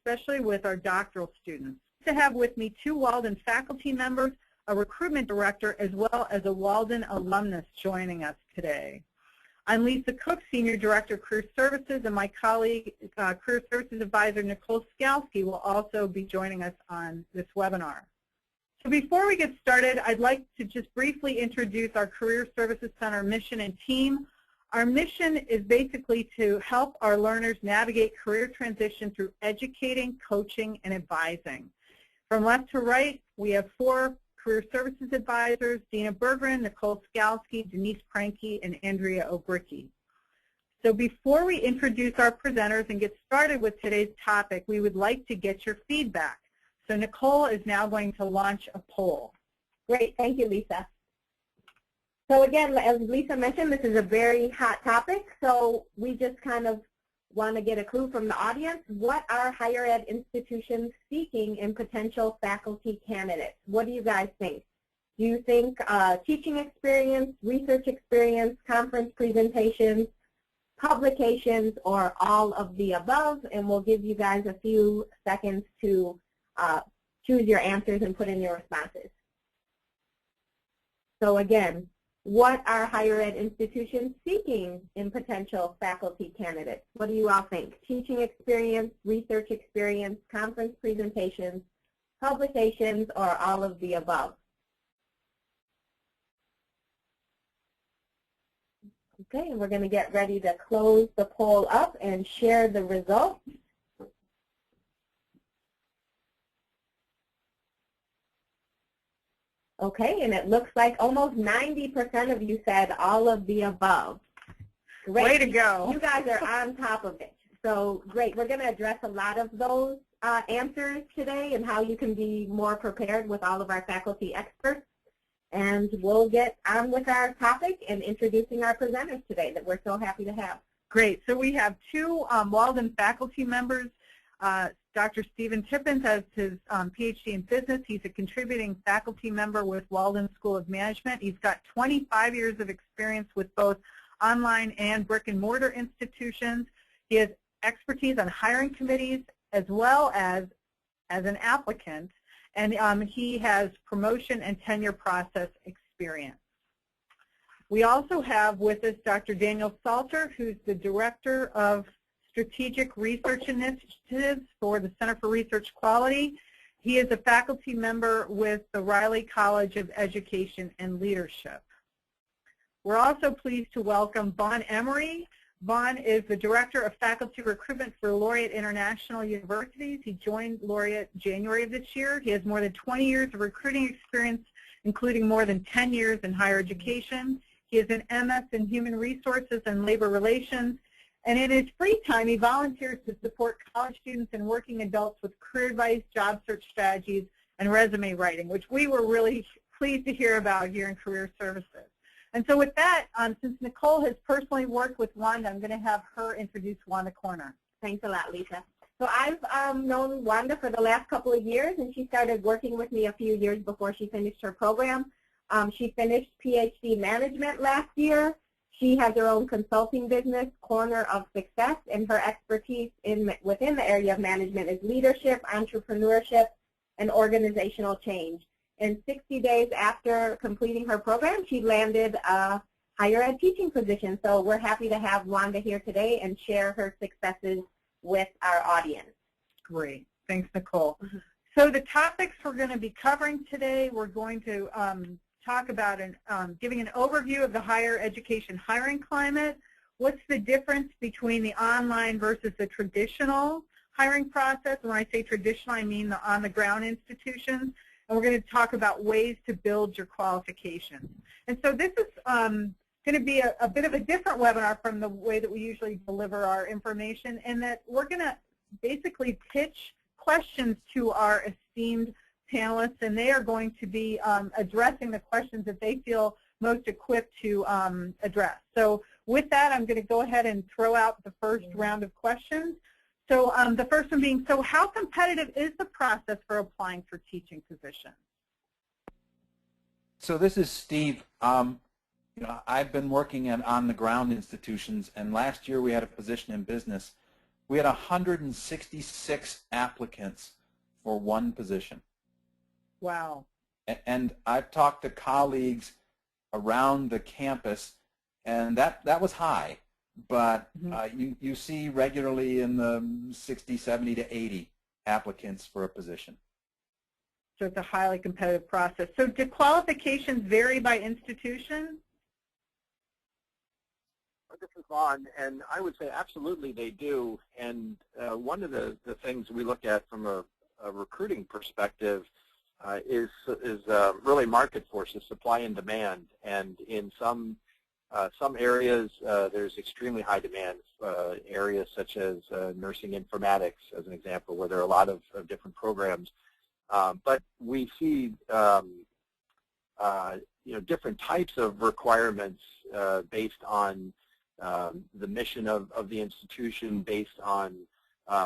especially with our doctoral students. To have with me 2 Walden faculty members, a recruitment director, as well as a Walden alumnus joining us today. I'm Lisa Cook, Senior Director of Career Services, and my colleague, Career Services Advisor Nicole Skalski, will also be joining us on this webinar. So before we get started, I'd like to just briefly introduce our Career Services Center mission and team. Our mission is basically to help our learners navigate career transition through educating, coaching, and advising. From left to right, we have 4 Career Services Advisors: Dina Berggren, Nicole Skalski, Denise Pranke, and Andrea Obricki. So before we introduce our presenters and get started with today's topic, we would like to get your feedback. So Nicole is now going to launch a poll. Great, thank you, Lisa. So again, as Lisa mentioned, this is a very hot topic, so we just kind of want to get a clue from the audience. What are higher ed institutions seeking in potential faculty candidates? What do you guys think? Do you think teaching experience, research experience, conference presentations, publications, or all of the above? And we'll give you guys a few seconds to choose your answers and put in your responses. So again, what are higher ed institutions seeking in potential faculty candidates? What do you all think? Teaching experience, research experience, conference presentations, publications, or all of the above? Okay, and we're going to get ready to close the poll up and share the results. Okay, and it looks like almost 90% of you said all of the above. Great. Way to go. You guys are on top of it. So great. We're going to address a lot of those answers today and how you can be more prepared with all of our faculty experts. And we'll get on with our topic and introducing our presenters today that we're so happy to have. Great. So we have 2 Walden faculty members. Dr. Stephen Tippins has his PhD in business. He's a contributing faculty member with Walden School of Management. He's got 25 years of experience with both online and brick-and-mortar institutions. He has expertise on hiring committees as well as an applicant, and he has promotion and tenure process experience. We also have with us Dr. Daniel Salter, who's the Director of Strategic Research Initiatives for the Center for Research Quality. He is a faculty member with the Riley College of Education and Leadership. We're also pleased to welcome Vaughn Emery. Vaughn is the Director of Faculty Recruitment for Laureate International Universities. He joined Laureate January of this year. He has more than 20 years of recruiting experience, including more than 10 years in higher education. He has an MS in Human Resources and Labor Relations. And in his free time, he volunteers to support college students and working adults with career advice, job search strategies, and resume writing, which we were really pleased to hear about here in Career Services. And so with that, since Nicole has personally worked with Wanda, I'm going to have her introduce Wanda Corner. Thanks a lot, Lisa. So I've known Wanda for the last couple of years, and she started working with me a few years before she finished her program. She finished PhD management last year. She has her own consulting business, Corner of Success, and her expertise within the area of management is leadership, entrepreneurship, and organizational change. And 60 days after completing her program, she landed a higher ed teaching position. So we're happy to have Wanda here today and share her successes with our audience. Great. Thanks, Nicole. So the topics we're going to be covering today, we're going to talk about giving an overview of the higher education hiring climate. What's the difference between the online versus the traditional hiring process? And when I say traditional, I mean the on-the-ground institutions. And we're going to talk about ways to build your qualifications. And so this is going to be a bit of a different webinar from the way that we usually deliver our information, in that we're going to basically pitch questions to our esteemed panelists, and they are going to be addressing the questions that they feel most equipped to address. So with that, I'm going to go ahead and throw out the first round of questions. So the first one being, so how competitive is the process for applying for teaching positions? So this is Steve. You know, I've been working at on-the-ground institutions, and last year we had a position in business we had 166 applicants for one position. Wow. And I've talked to colleagues around the campus, and that was high. But you see regularly in the 60, 70 to 80 applicants for a position. So it's a highly competitive process. So do qualifications vary by institution? This is Vaughn, and I would say absolutely they do. And one of the things we look at from a recruiting perspective is really market forces, supply and demand. And in some areas there's extremely high demand, areas such as nursing informatics, as an example, where there are a lot of different programs. But we see different types of requirements based on the mission of the institution, based on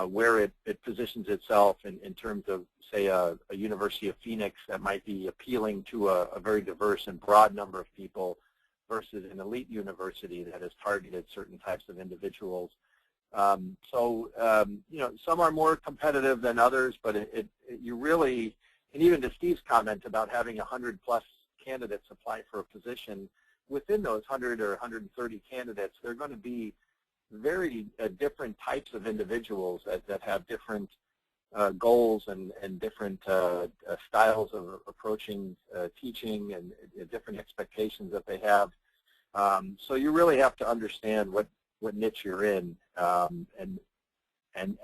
where it positions itself in terms of, say, a University of Phoenix that might be appealing to a very diverse and broad number of people versus an elite university that has targeted certain types of individuals. So some are more competitive than others, but you really, and even to Steve's comment about having 100+ candidates apply for a position, within those 100 or 130 candidates, there are going to be very different types of individuals that have different goals and different styles of approaching teaching and different expectations that they have. So you really have to understand what niche you're in, and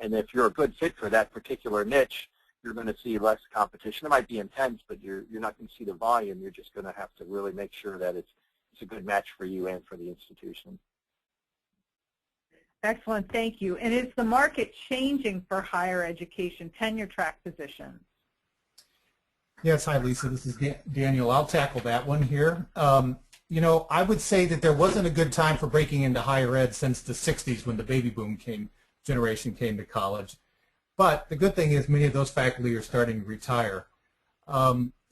if you're a good fit for that particular niche, you're going to see less competition. It might be intense, but you're not going to see the volume. You're just going to have to really make sure that it's a good match for you and for the institution. Excellent, thank you. And is the market changing for higher education tenure track positions? Yes, hi Lisa, this is Daniel. I'll tackle that one here. I would say that there wasn't a good time for breaking into higher ed since the 60s when the baby boom generation came to college. But the good thing is many of those faculty are starting to retire.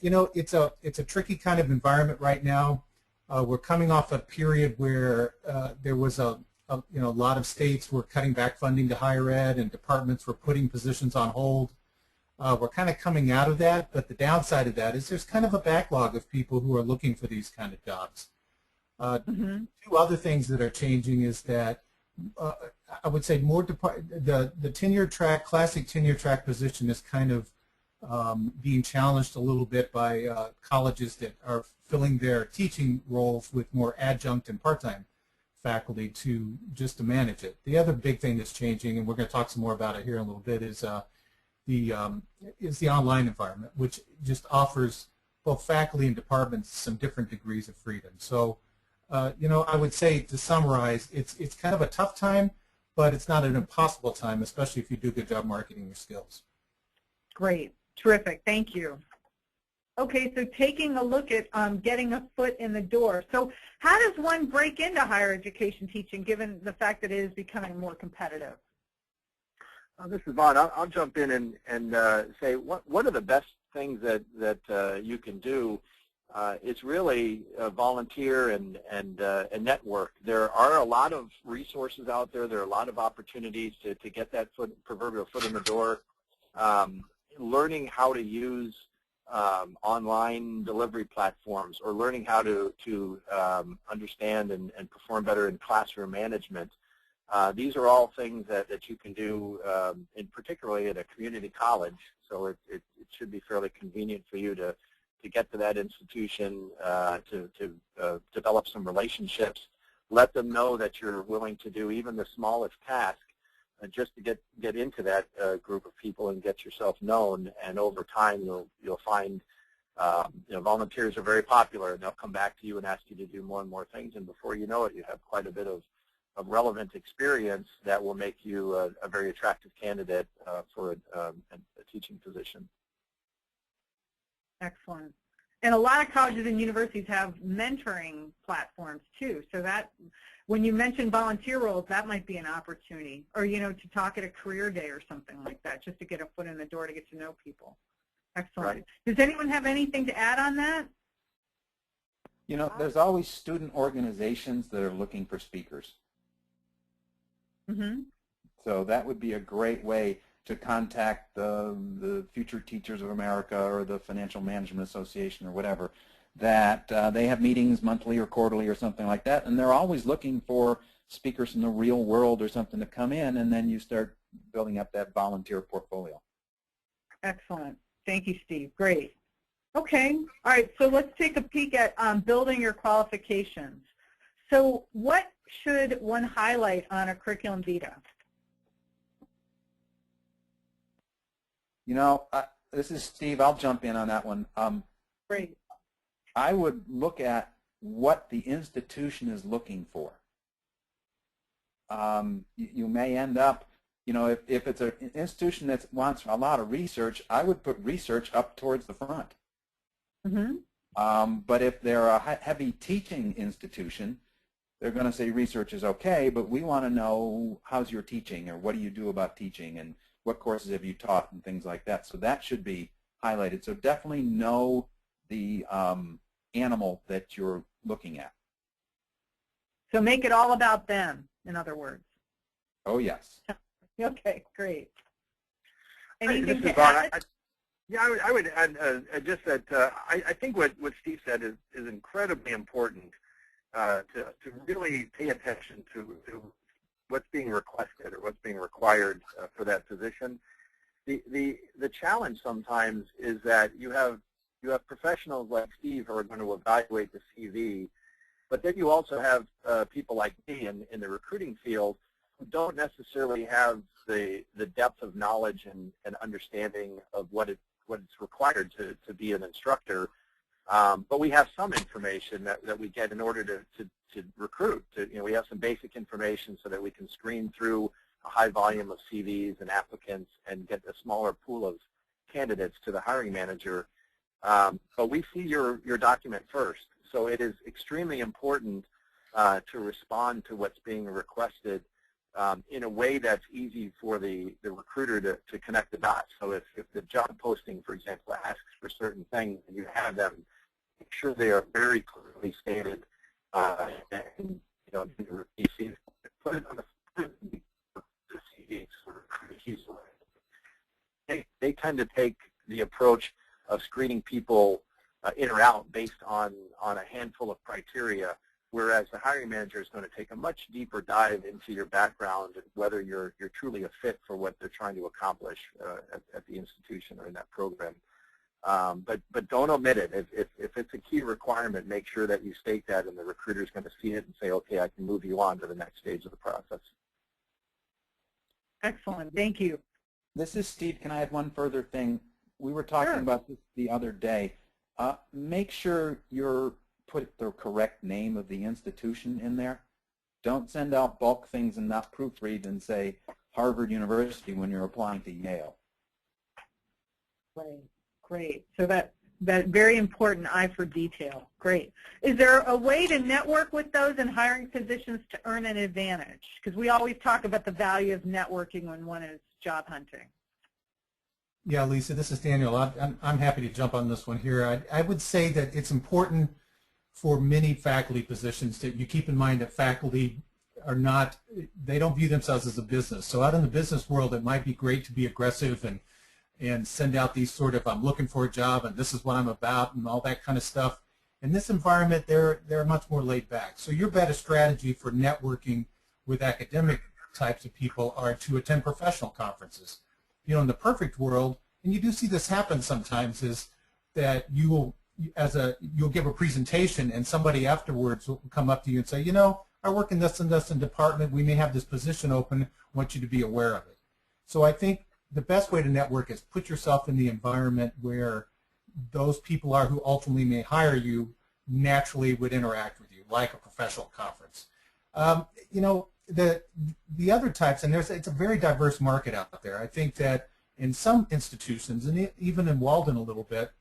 It's a tricky kind of environment right now. We're coming off a period where there was a lot of states were cutting back funding to higher ed and departments were putting positions on hold. We're kind of coming out of that, but the downside of that is there's kind of a backlog of people who are looking for these kind of jobs. Two other things that are changing is that I would say more the tenure track, classic tenure track position is kind of being challenged a little bit by colleges that are filling their teaching roles with more adjunct and part-time faculty to manage it. The other big thing that's changing, and we're going to talk some more about it here in a little bit, is the online environment, which just offers both faculty and departments some different degrees of freedom. So, I would say to summarize, it's kind of a tough time, but it's not an impossible time, especially if you do a good job marketing your skills. Great, terrific, thank you. Okay, so taking a look at getting a foot in the door. So how does one break into higher education teaching given the fact that it is becoming more competitive? This is Vaughn. I'll jump in and say one of the best things that you can do is really volunteer and network. There are a lot of resources out there. There are a lot of opportunities to get that proverbial foot in the door. Learning how to use online delivery platforms, or learning how to understand and perform better in classroom management. These are all things that you can do, particularly at a community college. So it should be fairly convenient for you to get to that institution, to develop some relationships, let them know that you're willing to do even the smallest task just to get into that group of people and get yourself known. And over time, you'll find volunteers are very popular, and they'll come back to you and ask you to do more and more things. And before you know it, you have quite a bit of relevant experience that will make you a very attractive candidate for a teaching position. Excellent. And a lot of colleges and universities have mentoring platforms too. So that, when you mention volunteer roles, that might be an opportunity. Or, to talk at a career day or something like that, just to get a foot in the door to get to know people. Excellent. Right. Does anyone have anything to add on that? There's always student organizations that are looking for speakers. Mm-hmm. So that would be a great way to contact the Future Teachers of America or the Financial Management Association or whatever, that they have meetings monthly or quarterly or something like that, and they're always looking for speakers from the real world or something to come in, and then you start building up that volunteer portfolio. Excellent. Thank you, Steve. Great. Okay. All right. So let's take a peek at building your qualifications. So what should one highlight on a curriculum vitae? You know, this is Steve. I'll jump in on that one. Great. I would look at what the institution is looking for. You may end up, you know, if it's an institution that wants a lot of research, I would put research up towards the front. But if they're a heavy teaching institution, they're going to say research is okay, but we want to know how's your teaching, or what do you do about teaching, and what courses have you taught, and things like that. So that should be highlighted. So definitely know the animal that you're looking at. So make it all about them, in other words. Oh, yes. Okay, great. This Anything is to Vaughn. add? I would add just that I think what Steve said is incredibly important to really pay attention to what's being requested or what's being required for that position. The challenge sometimes is that you have professionals like Steve who are going to evaluate the CV, but then you also have people like me in the recruiting field who don't necessarily have the depth of knowledge and understanding of what's required to be an instructor. But we have some information that we get in order to recruit. We have some basic information so that we can screen through a high volume of CVs and applicants and get a smaller pool of candidates to the hiring manager. But we see your document first. So it is extremely important to respond to what's being requested in a way that's easy for the recruiter to connect the dots. So if the job posting, for example, asks for certain things and you have them, make sure they are very clearly stated. And, put it on the CV. They tend to take the approach of screening people in or out based on a handful of criteria, whereas the hiring manager is going to take a much deeper dive into your background and whether you're truly a fit for what they're trying to accomplish at the institution or in that program. But don't omit it. If it's a key requirement, make sure that you state that, and the recruiter is going to see it and say, okay, I can move you on to the next stage of the process. Excellent. Thank you. This is Steve. Can I add one further thing? We were talking about this the other day. Make sure you're put the correct name of the institution in there. Don't send out bulk things and not proofread and say Harvard University when you're applying to Yale. Great. Great. So that very important eye for detail. Great. Is there a way to network with those in hiring positions to earn an advantage? Because we always talk about the value of networking when one is job hunting. Yeah, Lisa, this is Daniel. I'm happy to jump on this one here. I would say that it's important for many faculty positions that you keep in mind that faculty are not, they don't view themselves as a business. So out in the business world, it might be great to be aggressive and send out these sort of, I'm looking for a job and this is what I'm about and all that kind of stuff. In this environment, they're much more laid back. So your better strategy for networking with academic types of people are to attend professional conferences. You know, in the perfect world, and you do see this happen sometimes, is that you'll give a presentation and somebody afterwards will come up to you and say, you know, I work in this and this department. We may have this position open. I want you to be aware of it. So I think the best way to network is put yourself in the environment where those people are who ultimately may hire you naturally would interact with you, like a professional conference. You know, the other types, and it's a very diverse market out there. I think that in some institutions, and even in Walden a little bit,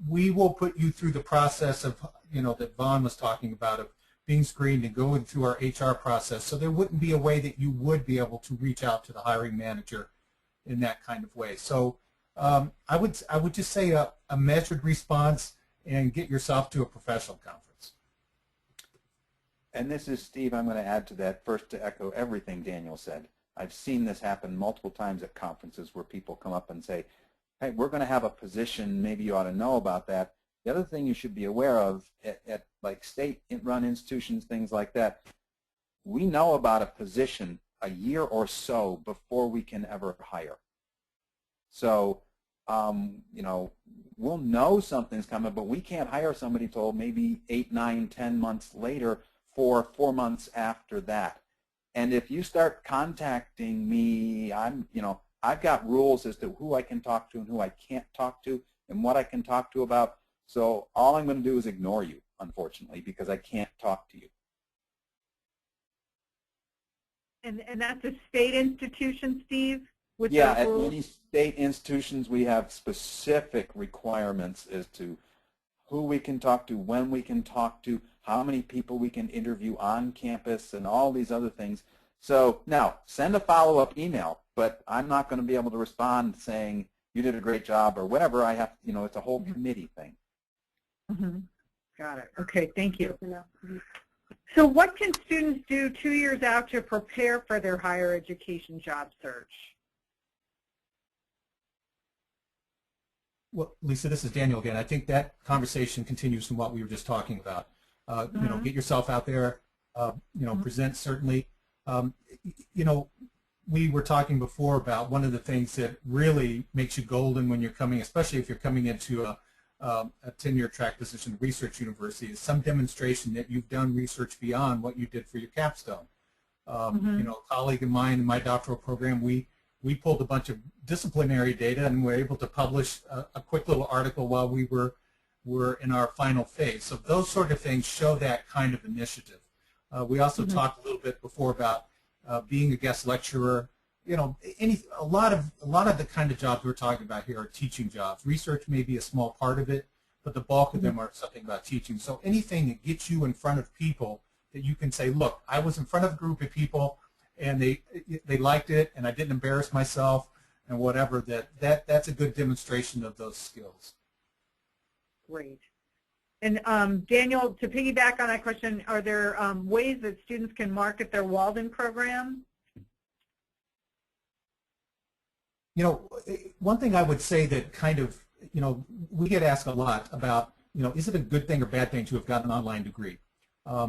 we will put you through the process of, you know, that Vaughn was talking about, of being screened and going through our HR process. So there wouldn't be a way that you would be able to reach out to the hiring manager in that kind of way. So I would just say a measured response and get yourself to a professional conference. And this is Steve. I'm going to add to that first to echo everything Daniel said. I've seen this happen multiple times at conferences where people come up and say, hey, we're going to have a position, maybe you ought to know about that. The other thing you should be aware of at like state-run institutions, things like that, we know about a position a year or so before we can ever hire. So, you know, we'll know something's coming, but we can't hire somebody till maybe 8, 9, 10 months later for 4 months after that. And if you start contacting me, I've got rules as to who I can talk to and who I can't talk to and what I can talk to about. So all I'm going to do is ignore you, unfortunately, because I can't talk to you. And that's a state institution, Steve? With Yeah, those at rules? many state institutions we have specific requirements as to who we can talk to, when we can talk to, how many people we can interview on campus, and all these other things. So now, send a follow-up email, but I'm not going to be able to respond saying you did a great job or whatever. I have, you know, it's a whole committee thing. Mm-hmm. Got it. Okay, thank you. So what can students do 2 years out to prepare for their higher education job search? Well, Lisa, this is Daniel again. I think that conversation continues from what we were just talking about. You know, get yourself out there, you know, present certainly. You know, we were talking before about one of the things that really makes you golden when you're coming, especially if you're coming into a tenure track position at research university, is some demonstration that you've done research beyond what you did for your capstone. You know, a colleague of mine in my doctoral program, we pulled a bunch of disciplinary data and were able to publish a quick little article while we were in our final phase. So those sort of things show that kind of initiative. We also talked a little bit before about being a guest lecturer. You know, a lot of the kind of jobs we're talking about here are teaching jobs. Research may be a small part of it, but the bulk of them are something about teaching. So anything that gets you in front of people that you can say, look, I was in front of a group of people and they liked it and I didn't embarrass myself and whatever, that's a good demonstration of those skills. Great. And Daniel, to piggyback on that question, are there ways that students can market their Walden program? You know, one thing I would say that kind of, you know, we get asked a lot about, you know, is it a good thing or bad thing to have gotten an online degree? I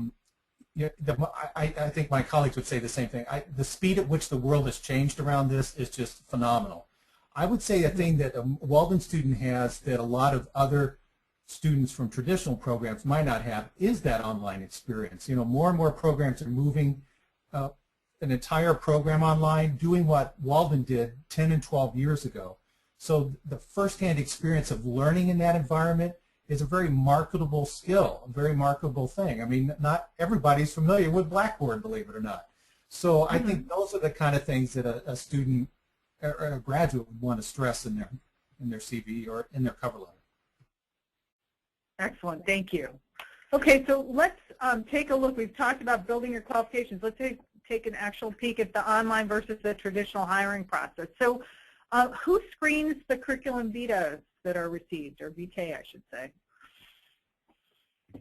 think my colleagues would say the same thing. The speed at which the world has changed around this is just phenomenal. I would say a thing that a Walden student has that a lot of other students from traditional programs might not have is that online experience. You know, more and more programs are moving an entire program online, doing what Walden did 10 and 12 years ago. So the firsthand experience of learning in that environment is a very marketable skill, a very marketable thing. I mean, not everybody's familiar with Blackboard, believe it or not. So I think those are the kind of things that a student or a graduate would want to stress in their CV or in their cover letter. Excellent, thank you. Okay, so let's take a look. We've talked about building your qualifications. Let's take an actual peek at the online versus the traditional hiring process. So who screens the curriculum vitae that are received, or vitae, I should say?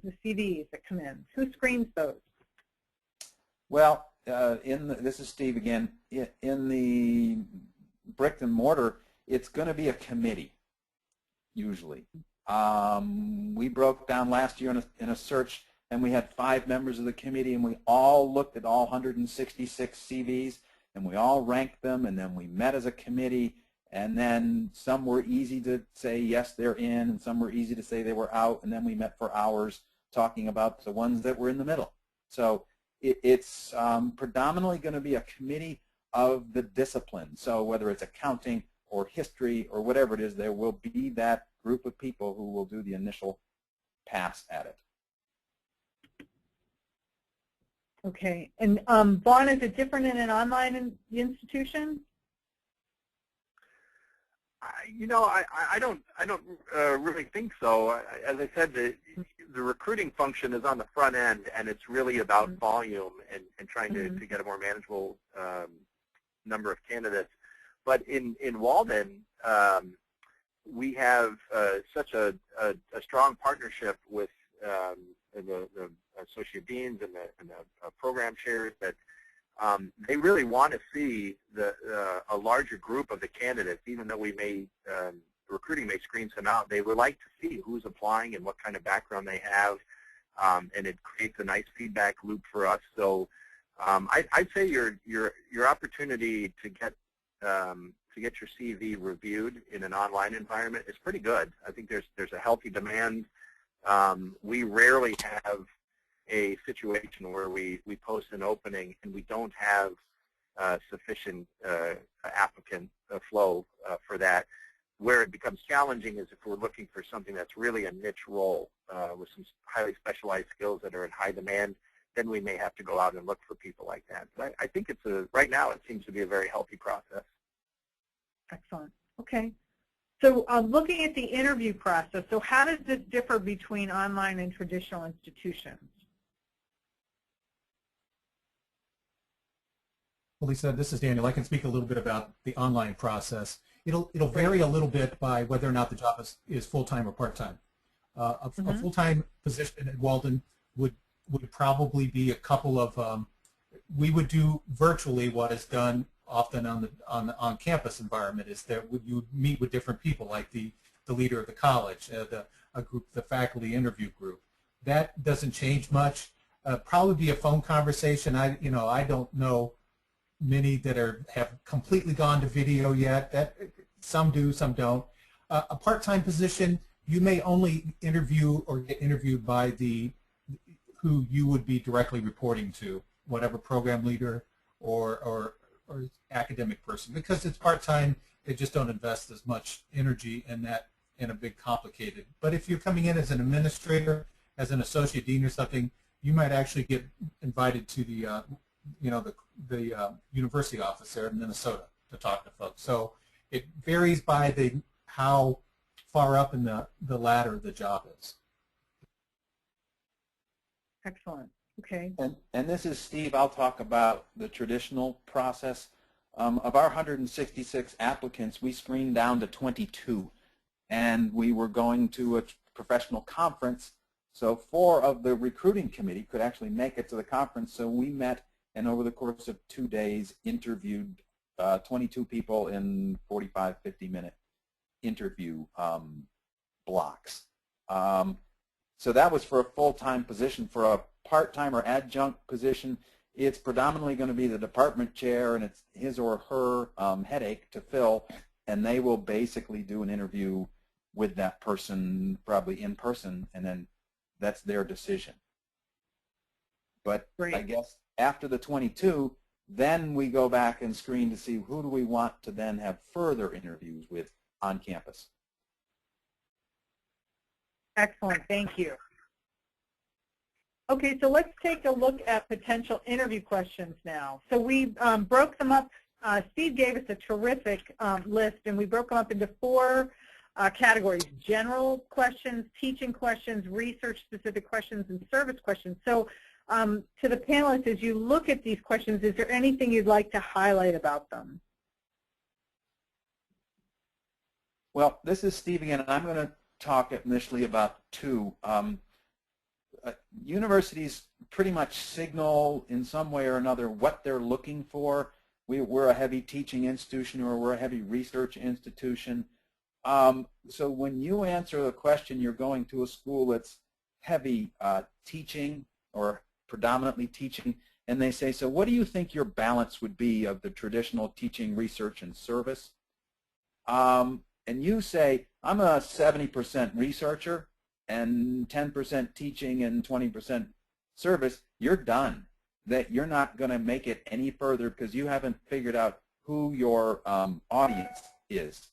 The CVs that come in. Who screens those? Well, this is Steve again. In the brick and mortar, it's going to be a committee, usually. We broke down last year in a search, and we had 5 members of the committee, and we all looked at all 166 CVs, and we all ranked them, and then we met as a committee, and then some were easy to say, yes, they're in, and some were easy to say they were out, and then we met for hours talking about the ones that were in the middle. So it's predominantly going to be a committee of the discipline. So whether it's accounting or history or whatever it is, there will be that group of people who will do the initial pass at it. Okay, and Vaughn, is it different in an online institution? You know, I don't really think so. As I said, the recruiting function is on the front end, and it's really about volume and trying to get a more manageable number of candidates. But in Walden, we have such a strong partnership with the associate deans and the program chairs that they really want to see a larger group of the candidates, even though recruiting may screen some out. They would like to see who's applying and what kind of background they have, and it creates a nice feedback loop for us. So I'd say your opportunity to get your CV reviewed in an online environment is pretty good. I think there's a healthy demand. We rarely have a situation where we post an opening and we don't have sufficient applicant flow for that. Where it becomes challenging is if we're looking for something that's really a niche role with some highly specialized skills that are in high demand, then we may have to go out and look for people like that. But I think right now it seems to be a very healthy process. Excellent. Okay. So looking at the interview process, so how does this differ between online and traditional institutions? Well, Lisa, this is Daniel. I can speak a little bit about the online process. It'll vary a little bit by whether or not the job is full-time or part-time. A full-time position at Walden would probably be a couple of, we would do virtually what is done often on campus environment, is that you meet with different people, like the leader of the college, the faculty interview group. That doesn't change much. Probably be a phone conversation. I don't know many that have completely gone to video yet. That some do, some don't. A part-time position, you may only interview or get interviewed by who you would be directly reporting to, whatever program leader or academic person. Because it's part-time, they just don't invest as much energy in that in a big complicated. But if you're coming in as an administrator, as an associate dean or something, you might actually get invited to the university office there in Minnesota to talk to folks. So it varies by how far up in the ladder the job is. Excellent. Okay. And this is Steve. I'll talk about the traditional process. Of our 166 applicants, we screened down to 22, and we were going to a professional conference. So 4 of the recruiting committee could actually make it to the conference. So we met, and over the course of 2 days, interviewed 22 people in 45, 50-minute interview blocks. So that was for a full-time position. For a part-time or adjunct position, it's predominantly going to be the department chair, and it's his or her headache to fill, and they will basically do an interview with that person, probably in person, and then that's their decision. But Great. I guess after the 22, then we go back and screen to see who do we want to then have further interviews with on campus. Excellent. Thank you. Okay, so let's take a look at potential interview questions now. So we broke them up. Steve gave us a terrific list, and we broke them up into 4 categories: general questions, teaching questions, research-specific questions, and service questions. So to the panelists, as you look at these questions, is there anything you'd like to highlight about them? Well, this is Steve again, and I'm going to talk initially about 2. Universities pretty much signal in some way or another what they're looking for. We're a heavy teaching institution, or we're a heavy research institution. So when you answer the question, you're going to a school that's heavy teaching or predominantly teaching, and they say, so what do you think your balance would be of the traditional teaching, research, and service? And you say, I'm a 70% researcher and 10% teaching and 20% service, you're done. That you're not going to make it any further because you haven't figured out who your audience is.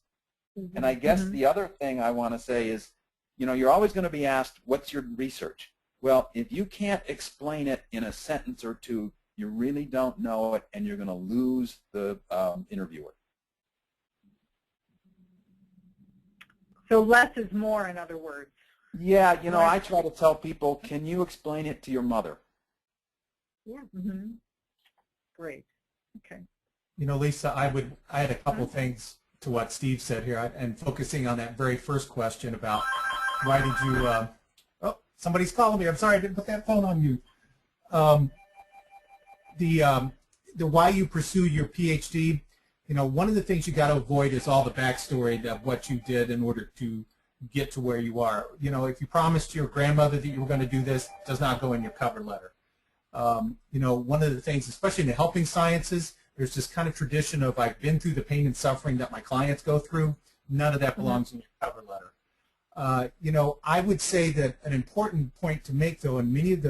And I guess the other thing I want to say is, you're always going to be asked, what's your research? Well, if you can't explain it in a sentence or 2, you really don't know it, and you're going to lose the interviewer. So less is more, in other words. Yeah, I try to tell people, can you explain it to your mother? Yeah. Great. Okay. Lisa, I had a couple things to what Steve said here, and focusing on that very first question about why did you Somebody's calling me. I'm sorry, I didn't put that phone on mute. The why you pursue your PhD, one of the things you got to avoid is all the backstory of what you did in order to get to where you are. If you promised your grandmother that you were going to do this, it does not go in your cover letter. One of the things, especially in the helping sciences, there's this kind of tradition of I've been through the pain and suffering that my clients go through. None of that belongs in your cover letter. I would say that an important point to make, though, in many of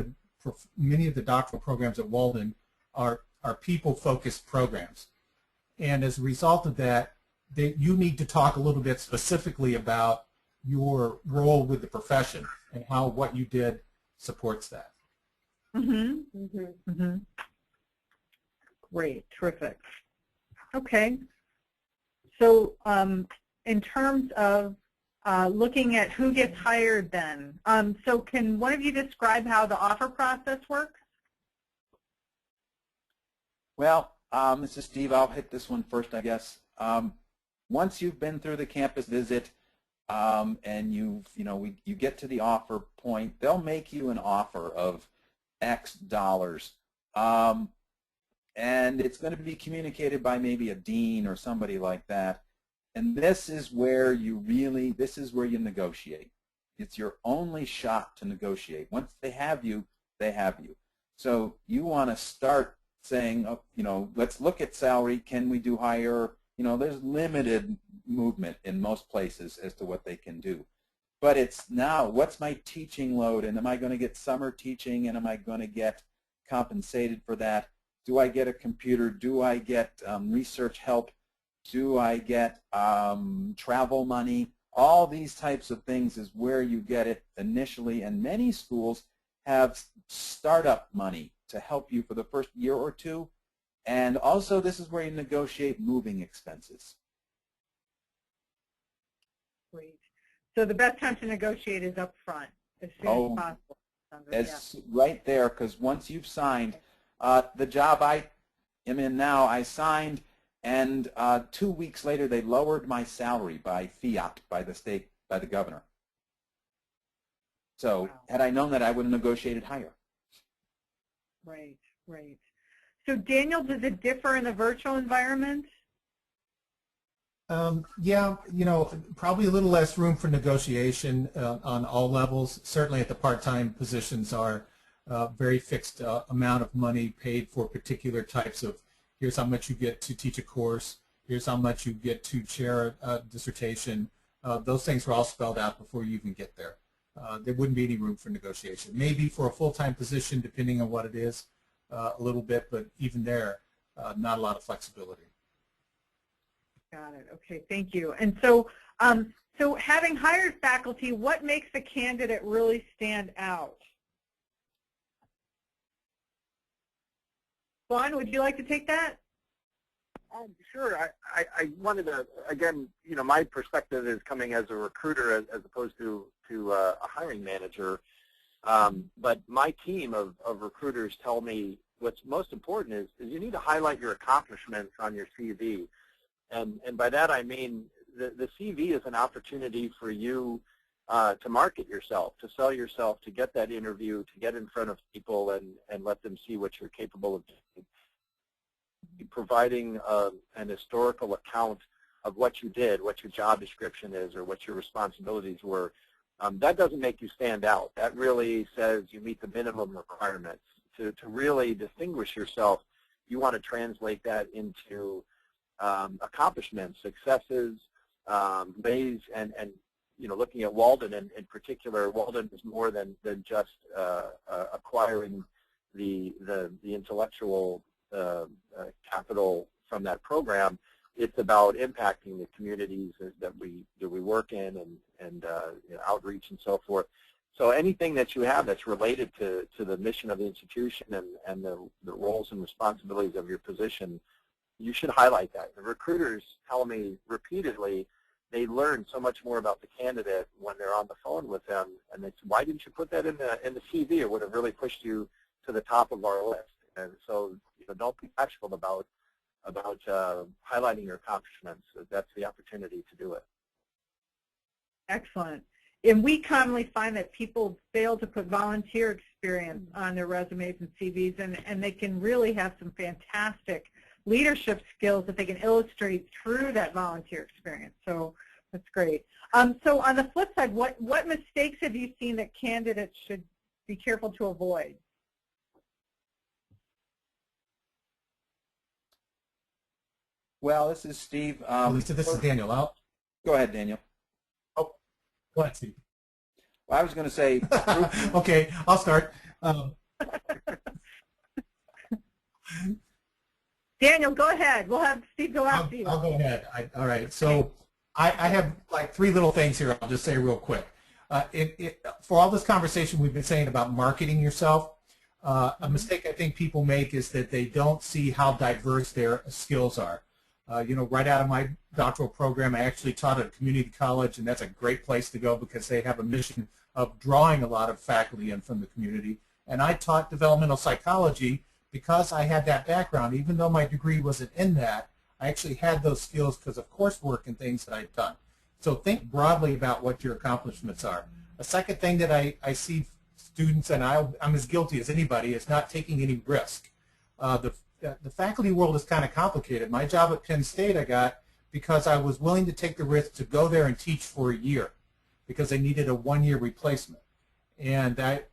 the doctoral programs at Walden are people-focused programs. And as a result of that, you need to talk a little bit specifically about your role with the profession and how what you did supports that. Great, terrific. Okay. So in terms of looking at who gets hired then, so can one of you describe how the offer process works? Well, this is Steve. I'll hit this one first, I guess. Once you've been through the campus visit and you get to the offer point, they'll make you an offer of X dollars. And it's going to be communicated by maybe a dean or somebody like that. And this is where you negotiate. It's your only shot to negotiate. Once they have you, they have you. So you want to start saying, let's look at salary. Can we do higher? There's limited movement in most places as to what they can do. But it's now, what's my teaching load? And am I going to get summer teaching? And am I going to get compensated for that? Do I get a computer? Do I get research help? Do I get travel money? All these types of things is where you get it initially, and many schools have startup money to help you for the first year or two, and also this is where you negotiate moving expenses. Great. So the best time to negotiate is up front, as soon as possible. Right there, because once you've signed, the job I am in now, I signed, and 2 weeks later they lowered my salary by fiat, by the state, by the governor. So wow. Had I known that, I would have negotiated higher. Right, right. So Daniel, does it differ in the virtual environment? Yeah, probably a little less room for negotiation on all levels. Certainly at the part-time positions are very fixed amount of money paid for particular types of, here's how much you get to teach a course, here's how much you get to chair a dissertation. Those things are all spelled out before you even get there. There wouldn't be any room for negotiation. Maybe for a full-time position, depending on what it is, a little bit, but even there, not a lot of flexibility. Got it. Okay, thank you. And so, so having hired faculty, what makes the candidate really stand out? Vaughn, would you like to take that? Sure. I wanted to, again, my perspective is coming as a recruiter as opposed to a hiring manager. But my team of recruiters tell me what's most important is you need to highlight your accomplishments on your CV. And by that I mean the CV is an opportunity for you to market yourself, to sell yourself, to get that interview, to get in front of people and let them see what you're capable of doing. Providing an historical account of what you did, what your job description is, or what your responsibilities were, that doesn't make you stand out. That really says you meet the minimum requirements. To really distinguish yourself, you want to translate that into accomplishments, successes, ways, and looking at Walden in particular, Walden is more than just acquiring the intellectual capital from that program. It's about impacting the communities that we work in and outreach and so forth. So anything that you have that's related to the mission of the institution and the roles and responsibilities of your position, you should highlight that. The recruiters tell me repeatedly they learn so much more about the candidate when they're on the phone with them, and they say, why didn't you put that in the CV? It would have really pushed you to the top of our list. And so don't be bashful about highlighting your accomplishments. That's the opportunity to do it. Excellent. And we commonly find that people fail to put volunteer experience on their resumes and CVs, and they can really have some fantastic leadership skills that they can illustrate through that volunteer experience. So that's great. So on the flip side, what mistakes have you seen that candidates should be careful to avoid? Well, this is Steve. Lisa, this is Daniel. Go ahead, Daniel. Oh, go ahead, Steve. Well, I was going to say. Okay, I'll start. Daniel, go ahead. We'll have Steve go after you. I'll go ahead. All right. So I have like 3 little things here I'll just say real quick. For all this conversation we've been saying about marketing yourself, a mistake I think people make is that they don't see how diverse their skills are. Right out of my doctoral program, I actually taught at a community college, and that's a great place to go because they have a mission of drawing a lot of faculty in from the community. And I taught developmental psychology because I had that background. Even though my degree wasn't in that, I actually had those skills because of coursework and things that I'd done. So think broadly about what your accomplishments are. A second thing that I see students, and I'm as guilty as anybody, is not taking any risk. The faculty world is kind of complicated. My job at Penn State I got because I was willing to take the risk to go there and teach for a year because they needed a 1-year replacement. And that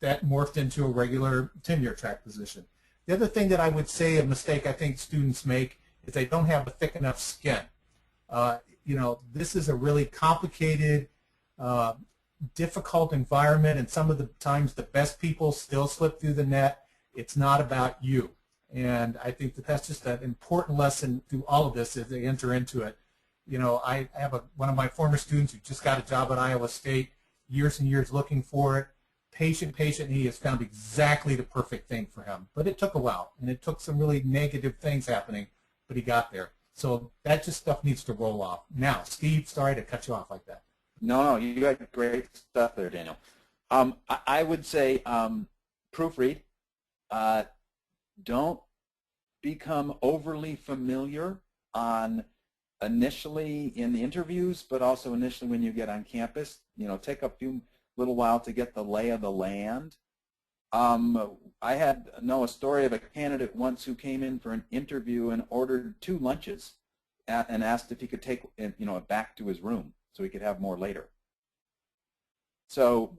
morphed into a regular tenure track position. The other thing that I would say a mistake I think students make is they don't have a thick enough skin. This is a really complicated, difficult environment, and some of the times the best people still slip through the net. It's not about you. And I think that that's just an important lesson through all of this as they enter into it. I have one of my former students who just got a job at Iowa State, years and years looking for it. Patient, and he has found exactly the perfect thing for him. But it took a while, and it took some really negative things happening, but he got there. So that just stuff needs to roll off. Now, Steve, sorry to cut you off like that. No, you got great stuff there, Daniel. I would say proofread. Don't become overly familiar initially in the interviews, but also initially when you get on campus. Take a little while to get the lay of the land. I know a story of a candidate once who came in for an interview and ordered 2 lunches and asked if he could take it back to his room so he could have more later. So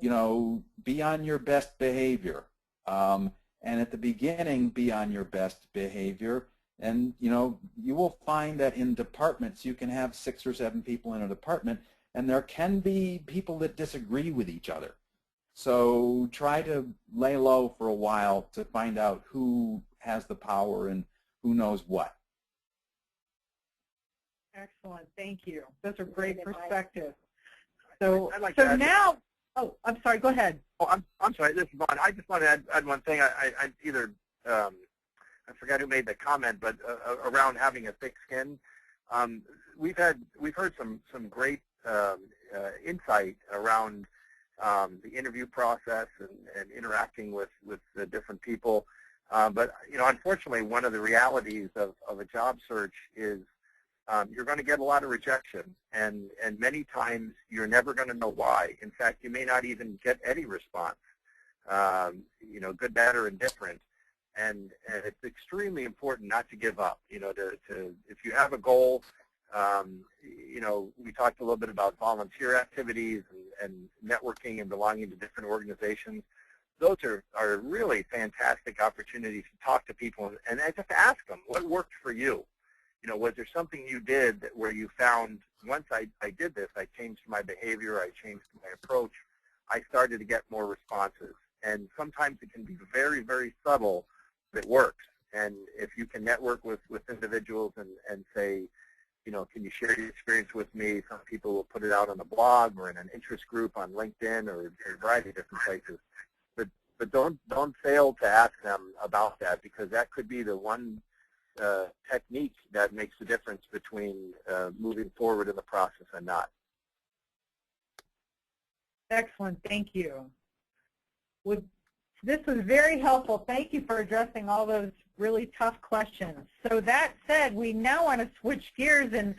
be on your best behavior. And at the beginning, be on your best behavior. And, you will find that in departments, you can have 6 or 7 people in a department, and there can be people that disagree with each other. So try to lay low for a while to find out who has the power and who knows what. Excellent. Thank you. Those are great perspectives. So now, oh, I'm sorry. Go ahead. Oh, I'm sorry. This is Vaughn. I just want to add one thing. I forgot who made the comment, but around having a thick skin, we've heard some great insight around the interview process and interacting with the different people. But unfortunately, one of the realities of a job search is you're going to get a lot of rejection, and many times you're never going to know why. In fact, you may not even get any response, good, bad, or indifferent. And it's extremely important not to give up. If you have a goal, we talked a little bit about volunteer activities and networking and belonging to different organizations. Those are really fantastic opportunities to talk to people and just ask them, what worked for you? Was there something you did where you found, once I did this, I changed my behavior, I changed my approach, I started to get more responses. And sometimes it can be very, very subtle, but it works. And if you can network with individuals and say, can you share your experience with me? Some people will put it out on a blog or in an interest group on LinkedIn or a variety of different places. But don't fail to ask them about that, because that could be the one technique that makes the difference between moving forward in the process and not. Excellent. Thank you. This was very helpful. Thank you for addressing all those really tough questions. So that said, we now want to switch gears and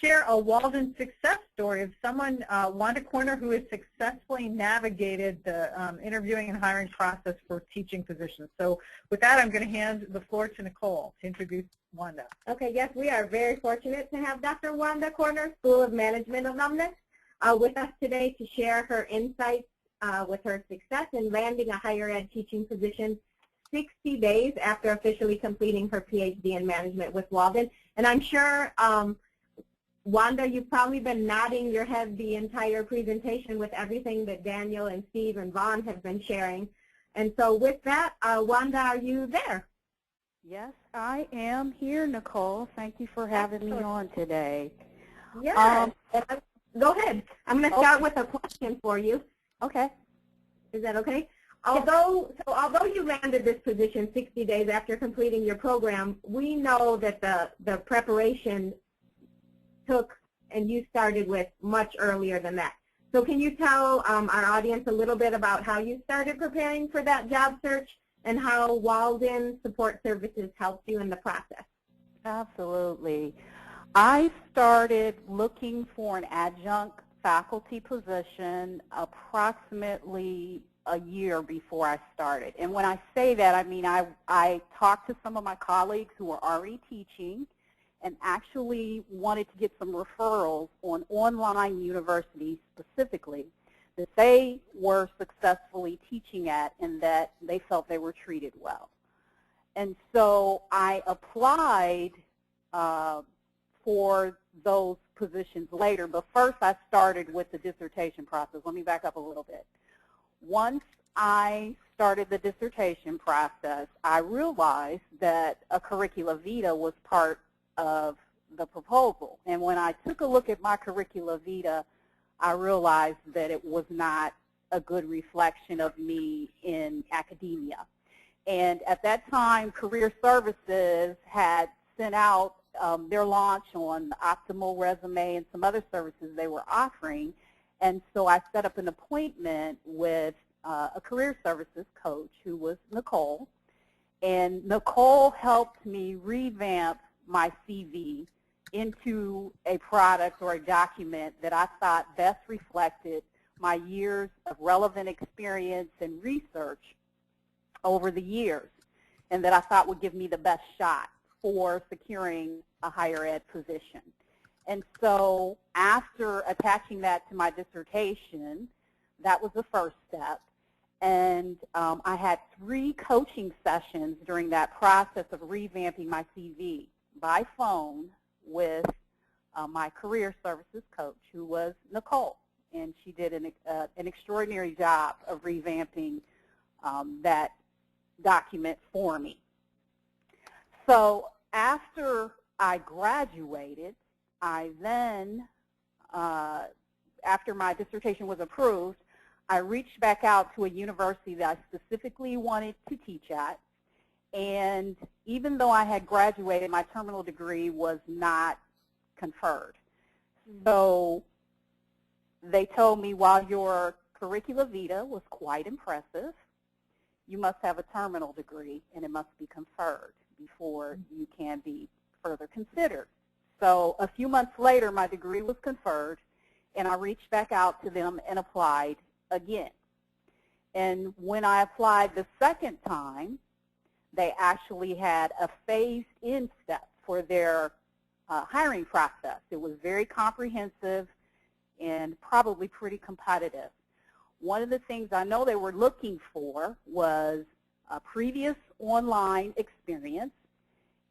share a Walden success story of someone, Wanda Corner, who has successfully navigated the interviewing and hiring process for teaching positions. So with that, I'm going to hand the floor to Nicole to introduce Wanda. Okay, yes, we are very fortunate to have Dr. Wanda Corner, School of Management Alumnus, with us today to share her insights with her success in landing a higher ed teaching position 60 days after officially completing her PhD in management with Walden. And I'm sure, Wanda, you've probably been nodding your head the entire presentation with everything that Daniel and Steve and Vaughn have been sharing. And so with that, Wanda, are you there? Yes, I am here, Nicole. Thank you for having me on today. Yes. Go ahead. I'm going to start with a question for you. Okay. Is that okay? Although you landed this position 60 days after completing your program, we know that the preparation took, and you started with much earlier than that. So can you tell our audience a little bit about how you started preparing for that job search and how Walden Support Services helped you in the process? Absolutely. I started looking for an adjunct faculty position approximately a year before I started. And when I say that, I mean I talked to some of my colleagues who were already teaching and actually wanted to get some referrals on online universities specifically that they were successfully teaching at and that they felt they were treated well. And so I applied for those positions later, but first I started with the dissertation process. Let me back up a little bit. Once I started the dissertation process, I realized that a curricula vitae was part of the proposal. And when I took a look at my curricula vitae, I realized that it was not a good reflection of me in academia. And at that time, Career Services had sent out their launch on the Optimal Resume and some other services they were offering. And so I set up an appointment with a Career Services coach who was Nicole. And Nicole helped me revamp my CV into a product or a document that I thought best reflected my years of relevant experience and research over the years, and that I thought would give me the best shot for securing a higher ed position. And so after attaching that to my dissertation, that was the first step. And I had 3 coaching sessions during that process of revamping my CV by phone with my Career Services coach, who was Nicole. And she did an extraordinary job of revamping that document for me. So after I graduated, I then, after my dissertation was approved, I reached back out to a university that I specifically wanted to teach at. And even though I had graduated, my terminal degree was not conferred. So they told me, while your curricula vitae was quite impressive, you must have a terminal degree and it must be conferred before you can be further considered. So a few months later, my degree was conferred, and I reached back out to them and applied again. And when I applied the second time, they actually had a phased-in step for their hiring process. It was very comprehensive and probably pretty competitive. One of the things I know they were looking for was a previous online experience.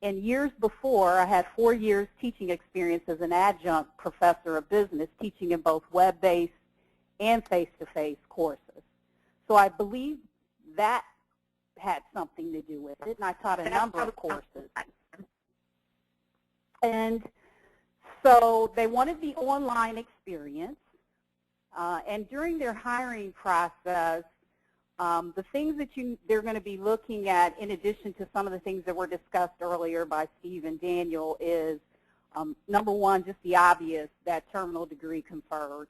And years before, I had 4 years teaching experience as an adjunct professor of business, teaching in both web-based and face-to-face courses. So I believe that had something to do with it, and I taught a number of courses. And so they wanted the online experience, and during their hiring process, the things that they're going to be looking at, in addition to some of the things that were discussed earlier by Steve and Daniel, is number one, just the obvious, that terminal degree conferred.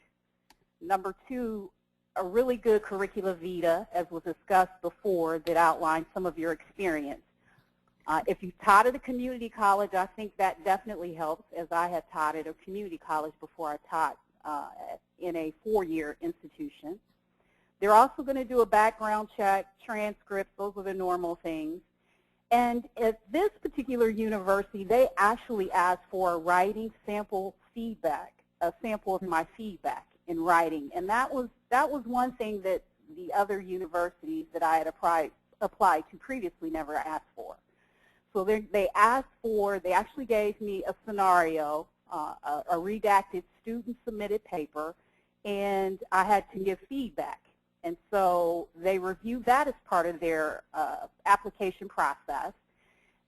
Number two, a really good curricula vitae, as was discussed before, that outlined some of your experience. If you taught at a community college, I think that definitely helps, as I had taught at a community college before I taught in a 4-year institution. They're also going to do a background check, transcripts, those are the normal things. And at this particular university, they actually asked for a writing sample feedback, a sample of my feedback in writing. And that was one thing that the other universities that I had applied to previously never asked for. So they actually gave me a scenario, a redacted student-submitted paper, and I had to give feedback. And so they reviewed that as part of their application process.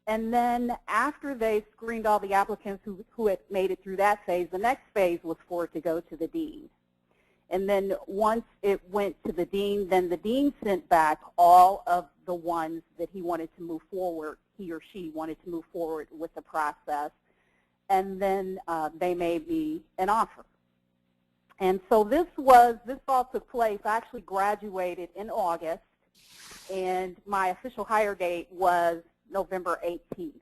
And then after they screened all the applicants who had made it through that phase, the next phase was for it to go to the dean. And then once it went to the dean, then the dean sent back all of the ones that he wanted to move forward, he or she wanted to move forward with the process. And then they made me an offer. And so this all took place. I actually graduated in August, and my official hire date was November 18th.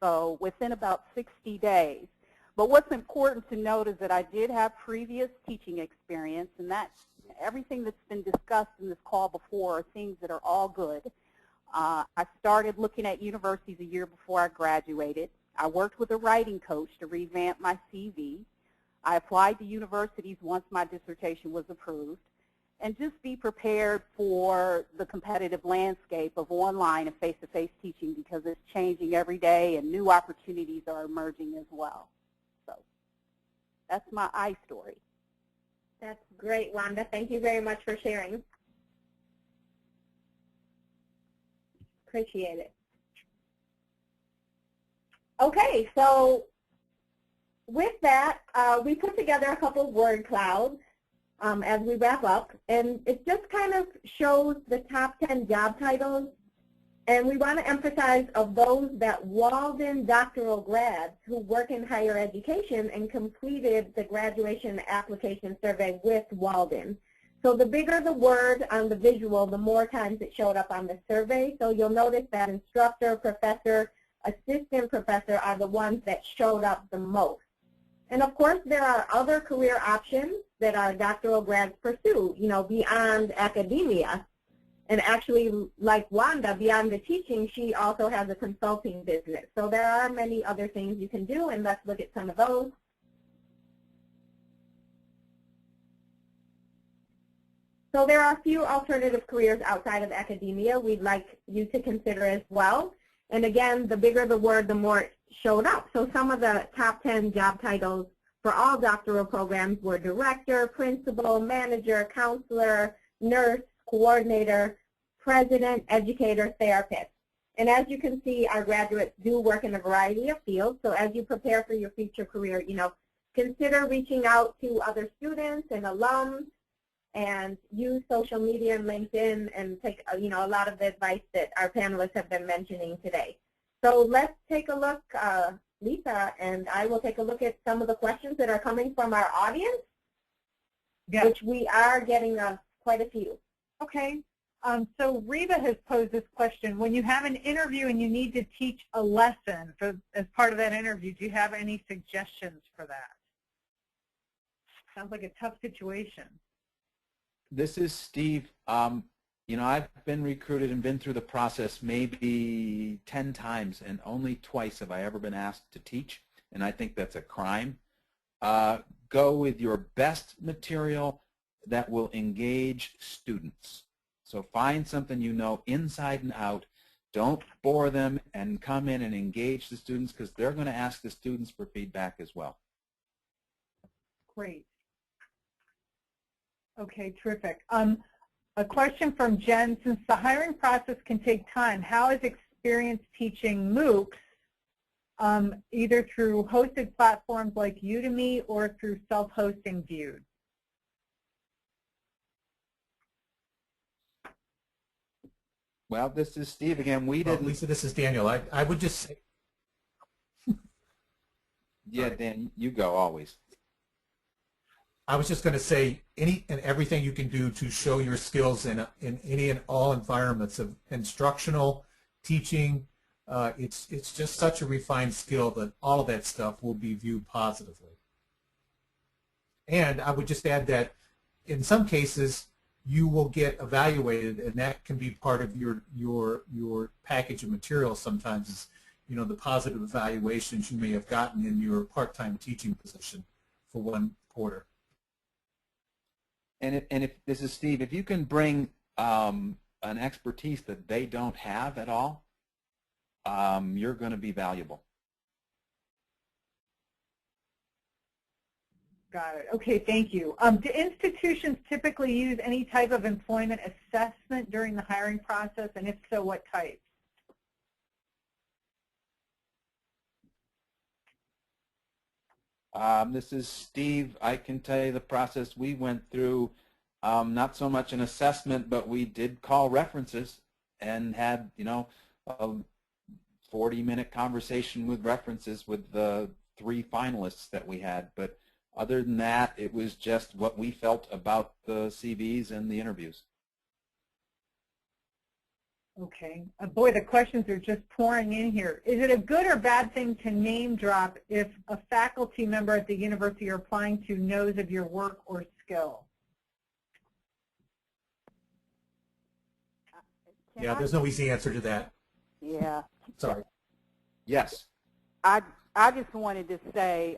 So within about 60 days. But what's important to note is that I did have previous teaching experience, and that everything that's been discussed in this call before are things that are all good. I started looking at universities a year before I graduated. I worked with a writing coach to revamp my CV. I applied to universities once my dissertation was approved. And just be prepared for the competitive landscape of online and face-to-face teaching, because it's changing every day and new opportunities are emerging as well. So that's my I story. That's great, Wanda. Thank you very much for sharing. Appreciate it. Okay, so with that, we put together a couple of word clouds as we wrap up, and it just kind of shows the top 10 job titles, and we want to emphasize of those that Walden doctoral grads who work in higher education and completed the graduation application survey with Walden. So the bigger the word on the visual, the more times it showed up on the survey. So you'll notice that instructor, professor, assistant professor are the ones that showed up the most. And of course, there are other career options that our doctoral grads pursue, you know, beyond academia. And actually, like Wanda, beyond the teaching, she also has a consulting business. So there are many other things you can do, and let's look at some of those. So there are a few alternative careers outside of academia we'd like you to consider as well. And again, the bigger the word, the more it showed up. So some of the top 10 job titles for all doctoral programs were director, principal, manager, counselor, nurse, coordinator, president, educator, therapist. And as you can see, our graduates do work in a variety of fields. So as you prepare for your future career, you know, consider reaching out to other students and alums, and use social media and LinkedIn, and take, you know, a lot of the advice that our panelists have been mentioning today. So let's take a look, Lisa, and I will take a look at some of the questions that are coming from our audience, Yes. which we are getting quite a few. Okay. So Reba has posed this question. When you have an interview and you need to teach a lesson as part of that interview, do you have any suggestions for that? Sounds like a tough situation. This is Steve. You know, I've been recruited and been through the process maybe 10 times, and only twice have I ever been asked to teach, and I think that's a crime. Go with your best material that will engage students. So find something you know inside and out. Don't bore them, and come in and engage the students, because they're going to ask the students for feedback as well. Great. Okay, terrific. A question from Jen. Since the hiring process can take time, how is experience teaching MOOCs, either through hosted platforms like Udemy or through self-hosting viewed? Well, this is Steve again. We didn't. Lisa, this is Daniel. I would just say. Yeah, Dan, you go always. I was just going to say any and everything you can do to show your skills in any and all environments of instructional, teaching, it's just such a refined skill that all of that stuff will be viewed positively. And I would just add that in some cases you will get evaluated, and that can be part of your package of materials sometimes, is, you know, the positive evaluations you may have gotten in your part-time teaching position for one quarter. And if this is Steve, if you can bring an expertise that they don't have at all, you're going to be valuable. Got it. Okay, thank you. Do institutions typically use any type of employment assessment during the hiring process, and if so, what type? This is Steve. I can tell you the process we went through. Not so much an assessment, but we did call references and had, you know, a 40-minute conversation with references with the 3 finalists that we had. But other than that, it was just what we felt about the CVs and the interviews. Okay. Boy, the questions are just pouring in here. Is it a good or bad thing to name drop if a faculty member at the university you're applying to knows of your work or skill? Yeah, there's no easy answer to that. Yeah. Sorry. Yes. I just wanted to say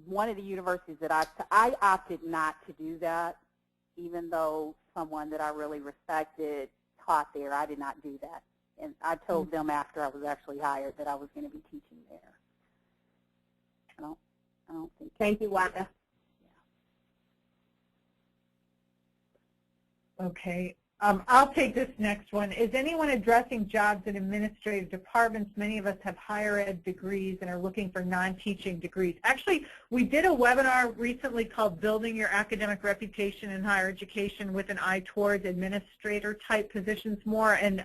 one of the universities that I opted not to do that, even though someone that I really respected taught there. I did not do that, and I told them after I was actually hired that I was going to be teaching there. I don't think. Thank you, Wanda. Yeah. Okay. I'll take this next one. Is anyone addressing jobs in administrative departments? Many of us have higher ed degrees and are looking for non-teaching degrees. Actually, we did a webinar recently called Building Your Academic Reputation in Higher Education with an eye towards administrator-type positions more, and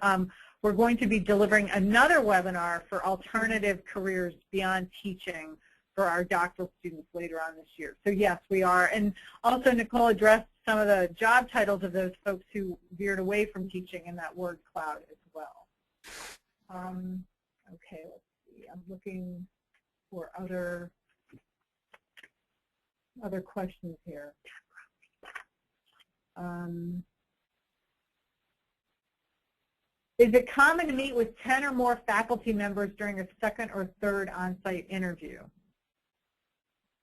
we're going to be delivering another webinar for alternative careers beyond teaching for our doctoral students later on this year. So yes, we are. And also Nicole addressed some of the job titles of those folks who veered away from teaching in that word cloud as well. Okay, let's see. I'm looking for other questions here. Is it common to meet with 10 or more faculty members during a second or third on-site interview?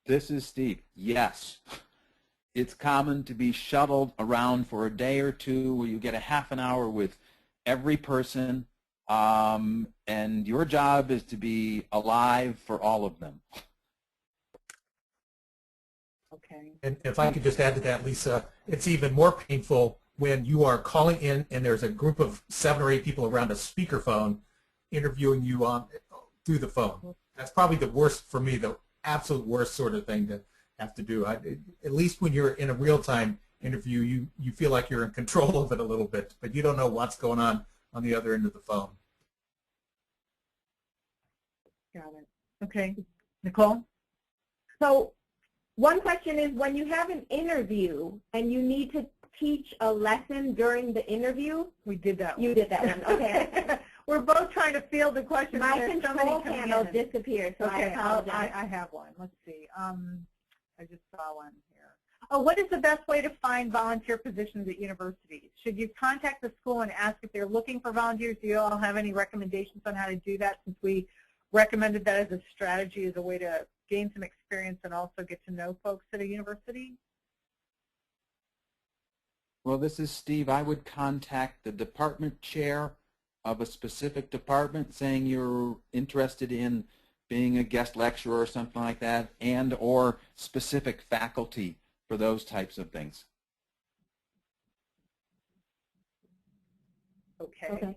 This is Steve. Yes. It's common to be shuttled around for a day or two where you get a half an hour with every person, and your job is to be alive for all of them. Okay. And if I could just add to that, Lisa, it's even more painful when you are calling in and there's a group of 7 or 8 people around a speakerphone interviewing you on through the phone. That's probably the worst for me, the absolute worst sort of thing to have to do. At least when you're in a real-time interview, you feel like you're in control of it a little bit, but you don't know what's going on the other end of the phone. Got it. Okay. Nicole? So one question is, when you have an interview and you need to teach a lesson during the interview? We did that one. You did that one. Okay. We're both trying to field the question. My control panel disappeared, so okay, I apologize. I have one. Let's see. I just saw one here. Oh, what is the best way to find volunteer positions at universities? Should you contact the school and ask if they're looking for volunteers? Do you all have any recommendations on how to do that, since we recommended that as a strategy, as a way to gain some experience and also get to know folks at a university? Well, this is Steve. I would contact the department chair of a specific department saying you're interested in being a guest lecturer or something like that, and or specific faculty for those types of things. Okay.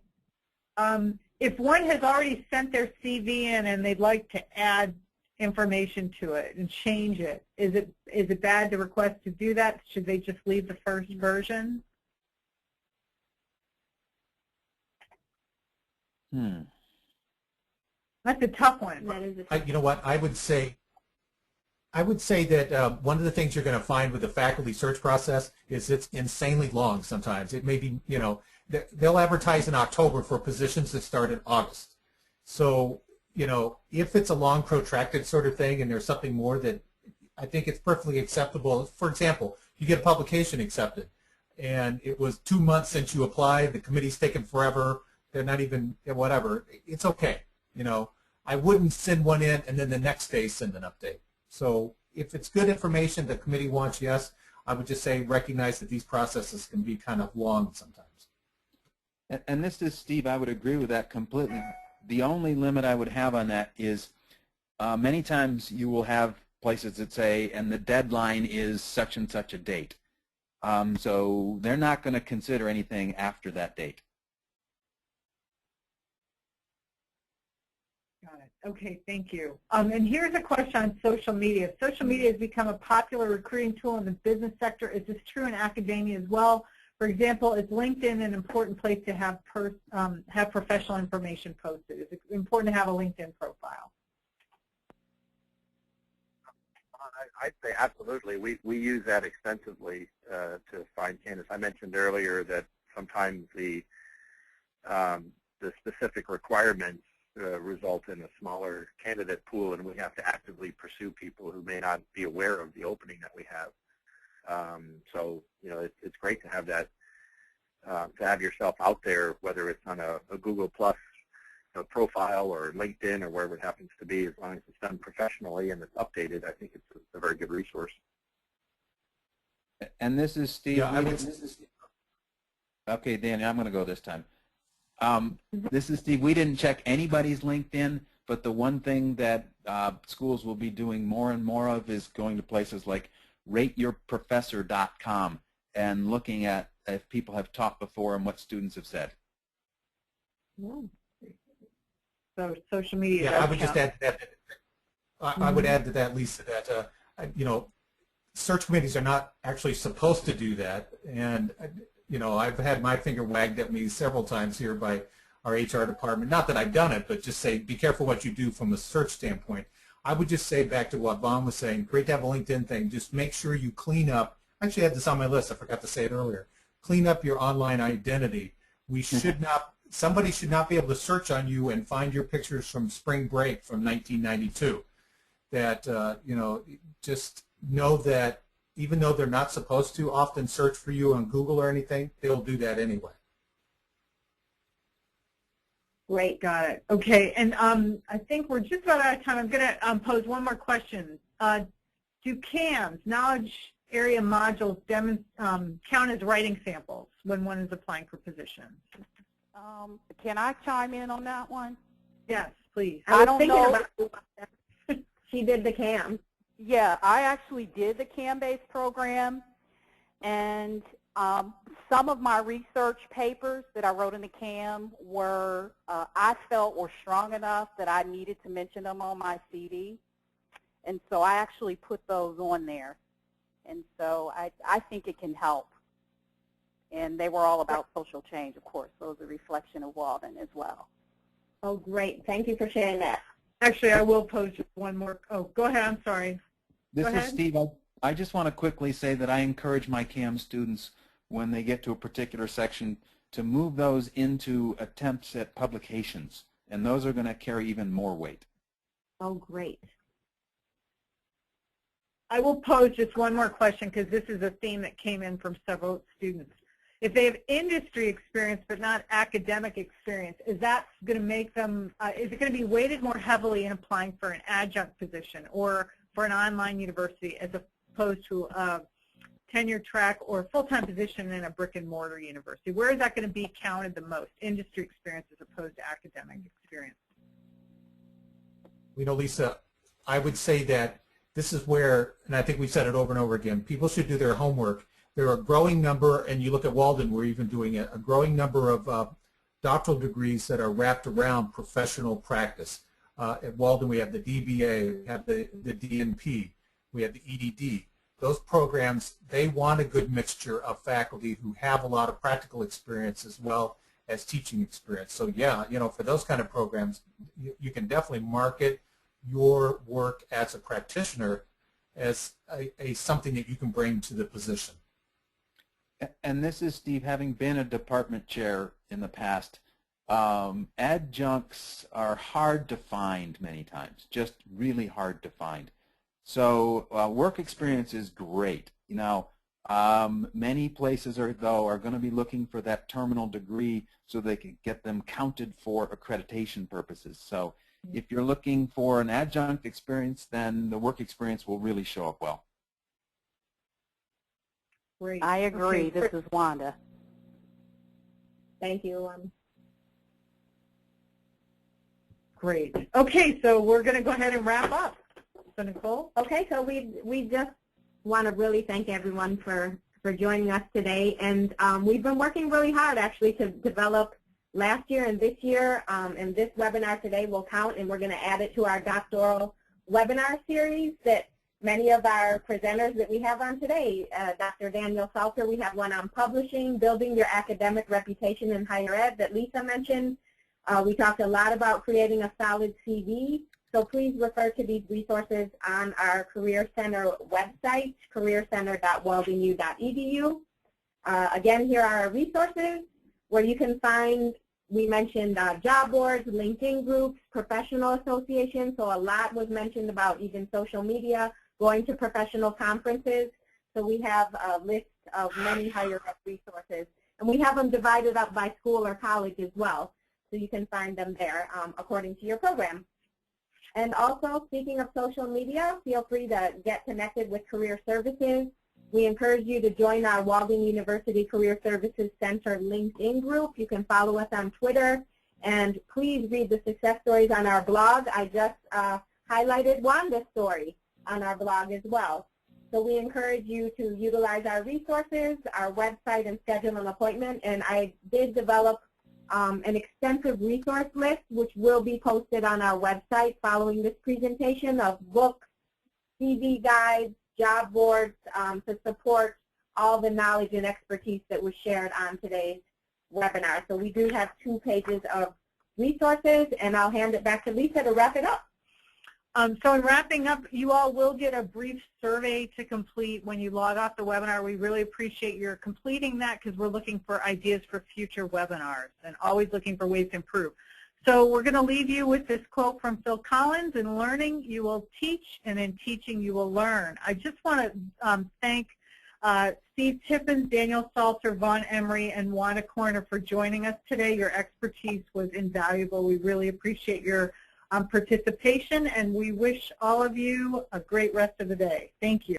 If one has already sent their CV in and they'd like to add information to it and change it, is it bad to request to do that? Should they just leave the first version? That That's a tough one. is a You know what? I would say I would say that one of the things you're going to find with the faculty search process is it's insanely long sometimes. It may be, you know, they'll advertise in October for positions that start in August. So, you know, if it's a long, protracted sort of thing and there's something more that I think it's perfectly acceptable. For example, you get a publication accepted and it was 2 months since you applied, the committee's taken forever, they're not even, whatever, it's okay. You know, I wouldn't send one in and then the next day send an update. So if it's good information the committee wants, yes, I would just say recognize that these processes can be kind of long sometimes. And this is Steve, I would agree with that completely. The only limit I would have on that is many times you will have places that say, and the deadline is such and such a date. So they're not going to consider anything after that date. Got it. Okay, thank you. And here's a question on social media. Social media has become a popular recruiting tool in the business sector. Is this true in academia as well? For example, is LinkedIn an important place to have professional information posted? Is it important to have a LinkedIn profile? I'd say absolutely. We use that extensively to find candidates. I mentioned earlier that sometimes the specific requirements result in a smaller candidate pool, and we have to actively pursue people who may not be aware of the opening that we have. So, you know, it's great to have that, to have yourself out there, whether it's on a Google Plus profile or LinkedIn or wherever it happens to be. As long as it's done professionally and it's updated, I think it's a very good resource. And this is Steve. Yeah, Okay, Danny, I'm going to go this time. This is Steve. We didn't check anybody's LinkedIn, but the one thing that schools will be doing more and more of is going to places like rateyourprofessor.com and looking at if people have taught before and what students have said. So social media. Yeah, I would just add to that. I would add to that, Lisa, that you know, search committees are not actually supposed to do that, and you know, I've had my finger wagged at me several times here by our HR department. Not that I've done it, but just say be careful what you do from a search standpoint. I would just say back to what Vaughn was saying. Great to have a LinkedIn thing. Just make sure you clean up. I actually had this on my list. I forgot to say it earlier. Clean up your online identity. We should not. Somebody should not be able to search on you and find your pictures from spring break from 1992. That, you know, just know that even though they're not supposed to often search for you on Google or anything, they'll do that anyway. Great, got it. Okay, and I think we're just about out of time. I'm going to pose one more question. Do CAMs, knowledge area modules, count as writing samples when one is applying for positions? Can I chime in on that one? Yes, please. I don't was thinking know. about she did the CAM. Yeah, I actually did the CAM-based program, and some of my research papers that I wrote in the CAM were, I felt were strong enough that I needed to mention them on my CD, and so I actually put those on there, and so I think it can help. And they were all about social change, of course, so it was a reflection of Walden as well. Oh, great. Thank you for sharing that. Actually, I will pose just one more. Oh, go ahead. I'm sorry. This is Steve. I just want to quickly say that I encourage my CAM students when they get to a particular section to move those into attempts at publications, and those are going to carry even more weight. Oh, great. I will pose just one more question because this is a theme that came in from several students. If they have industry experience but not academic experience, is that going to make them, is it going to be weighted more heavily in applying for an adjunct position or for an online university as opposed to a tenure track or full-time position in a brick-and-mortar university? Where is that going to be counted the most, industry experience as opposed to academic experience? You know, Lisa, I would say that this is where, and I think we've said it over and over again, people should do their homework. There are a growing number, and you look at Walden, we're even doing it, a growing number of doctoral degrees that are wrapped around professional practice. At Walden, we have the DBA, we have the DNP, we have the EDD. Those programs, they want a good mixture of faculty who have a lot of practical experience as well as teaching experience. So yeah, you know, for those kind of programs, you can definitely market your work as a practitioner as something that you can bring to the position. And this is, Steve, having been a department chair in the past, adjuncts are hard to find many times, just really hard to find. So work experience is great. Now, many places are going to be looking for that terminal degree so they can get them counted for accreditation purposes. So if you're looking for an adjunct experience, then the work experience will really show up well. Great. I agree. Okay. This is Wanda. Thank you. Great. Okay, so we're going to go ahead and wrap up. So Nicole? Okay, so we just want to really thank everyone for joining us today. And we've been working really hard, actually, to develop last year and this year. And this webinar today will count, and we're going to add it to our doctoral webinar series that many of our presenters that we have on today, Dr. Daniel Salter, we have one on publishing, building your academic reputation in higher ed that Lisa mentioned. We talked a lot about creating a solid CV. So please refer to these resources on our Career Center website, careercenter.waldenu.edu. Again, here are our resources where you can find, we mentioned job boards, LinkedIn groups, professional associations. So a lot was mentioned about even social media, going to professional conferences. So we have a list of many higher ed resources. And we have them divided up by school or college as well. So you can find them there according to your program. And also, speaking of social media, feel free to get connected with Career Services. We encourage you to join our Walden University Career Services Center LinkedIn group. You can follow us on Twitter. And please read the success stories on our blog. I just highlighted Wanda's story on our blog as well. So we encourage you to utilize our resources, our website, and schedule an appointment. And I did develop an extensive resource list, which will be posted on our website following this presentation, of books, CV guides, job boards to support all the knowledge and expertise that was shared on today's webinar. So we do have 2 pages of resources, and I'll hand it back to Lisa to wrap it up. So in wrapping up, you all will get a brief survey to complete when you log off the webinar. We really appreciate your completing that because we're looking for ideas for future webinars and always looking for ways to improve. So we're going to leave you with this quote from Phil Collins: "In learning, you will teach, and in teaching, you will learn." I just want to thank Steve Tippins, Daniel Salter, Vaughn Emery, and Wanda Corner for joining us today. Your expertise was invaluable. We really appreciate your participation, and we wish all of you a great rest of the day. Thank you.